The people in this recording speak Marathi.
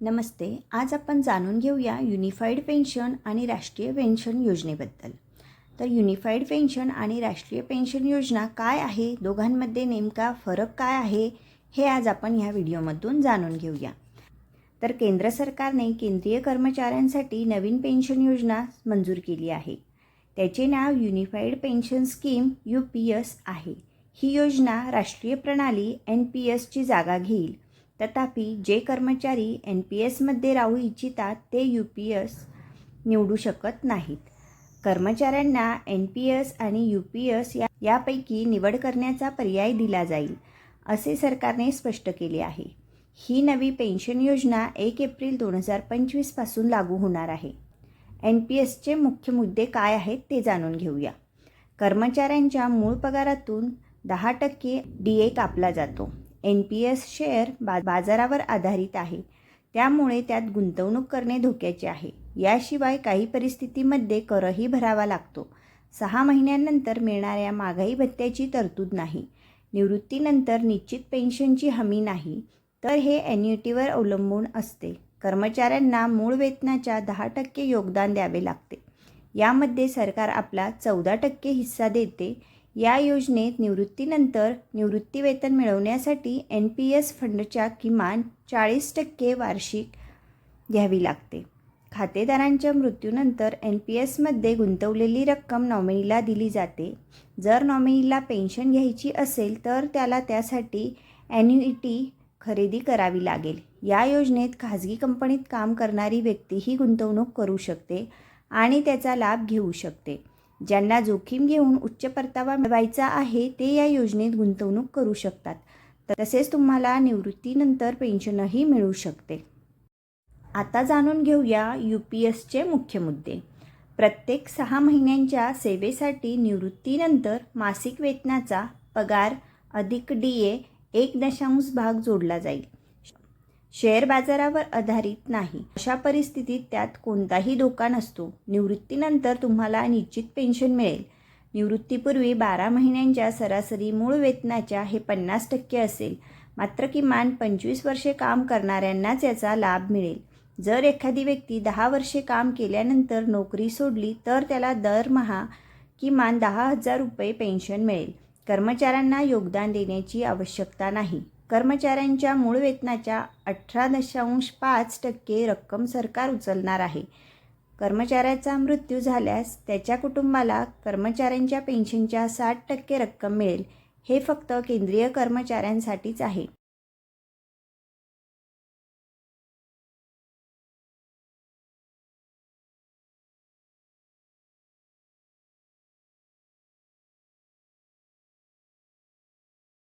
नमस्ते. आज आपण जाणून घेऊया युनिफाईड पेन्शन आणि राष्ट्रीय पेन्शन योजनेबद्दल. तर युनिफाईड पेन्शन आणि राष्ट्रीय पेन्शन योजना काय आहे, दोघांमध्ये नेमका फरक काय आहे, हे आज आपण ह्या व्हिडिओमधून जाणून घेऊया. तर केंद्र सरकारने केंद्रीय कर्मचाऱ्यांसाठी नवीन पेन्शन योजना मंजूर केली आहे. त्याचे नाव युनिफाईड पेन्शन स्कीम UPS आहे. ही योजना राष्ट्रीय प्रणाली NPSची जागा घेईल. तथापि जे कर्मचारी NPSमध्ये राहू इच्छितात ते UPS निवडू शकत नाहीत. कर्मचाऱ्यांना NPS आणि UPS यापैकी निवड करण्याचा पर्याय दिला जाईल, असे सरकारने स्पष्ट केले आहे. ही नवी पेन्शन योजना 1 एप्रिल 2025 पासून लागू होणार आहे. NPSचे मुख्य मुद्दे काय आहेत ते जाणून घेऊया. कर्मचाऱ्यांच्या मूळ पगारातून 10% DA कापला जातो. NPS शेअर बाजारावर आधारित आहे, त्यामुळे त्यात गुंतवणूक करणे धोक्याचे आहे. याशिवाय काही परिस्थितीमध्ये करही भरावा लागतो. 6 महिन्यांनंतर मिळणाऱ्या महागाई भत्त्याची तरतूद नाही. निवृत्तीनंतर निश्चित पेन्शनची हमी नाही, तर हे ॲन्युइटीवर अवलंबून असते. कर्मचाऱ्यांना मूळ वेतनाच्या 10% योगदान द्यावे लागते. यामध्ये सरकार आपला 14% हिस्सा देते. या योजनेत निवृत्तीनंतर निवृत्तीवेतन मिळवण्यासाठी NPS फंडच्या किमान 40% वार्षिक घ्यावी लागते. खातेदारांच्या मृत्यूनंतर NPSमध्ये गुंतवलेली रक्कम नॉमिनीला दिली जाते. जर नॉमिनीला पेन्शन घ्यायची असेल तर त्याला त्यासाठी ॲन्युइटी खरेदी करावी लागेल. या योजनेत खाजगी कंपनीत काम करणारी व्यक्तीही गुंतवणूक करू शकते आणि त्याचा लाभ घेऊ शकते. ज्यांना जोखीम घेऊन उच्च परतावा मिळवायचा आहे ते या योजनेत गुंतवणूक करू शकतात. तसेच तुम्हाला निवृत्तीनंतर पेन्शनही मिळू शकते. आता जाणून घेऊया UPSचे मुख्य मुद्दे. प्रत्येक 6 महिन्यांच्या सेवेसाठी निवृत्तीनंतर मासिक वेतनाचा पगार अधिक DA 1 भाग जोडला जाईल. शेअर बाजारावर आधारित नाही. अशा परिस्थितीत त्यात कोणताही धोका नसतो. निवृत्तीनंतर तुम्हाला निश्चित पेन्शन मिळेल. निवृत्तीपूर्वी 12 महिन्यांच्या सरासरी मूळ वेतनाच्या हे 50% असेल. मात्र किमान 25 वर्षे काम करणाऱ्यांनाच याचा लाभ मिळेल. जर एखादी व्यक्ती 10 वर्षे काम केल्यानंतर नोकरी सोडली तर त्याला दरमहा किमान 10,000 रुपये पेन्शन मिळेल. कर्मचाऱ्यांना योगदान देण्याची आवश्यकता नाही. कर्मचाऱ्यांच्या मूळ वेतनाच्या 18.5% रक्कम सरकार उचलणार आहे. कर्मचाऱ्याचा मृत्यू झाल्यास त्याच्या कुटुंबाला कर्मचाऱ्यांच्या पेन्शनच्या 60% रक्कम मिळेल. हे फक्त केंद्रीय कर्मचाऱ्यांसाठीच आहे.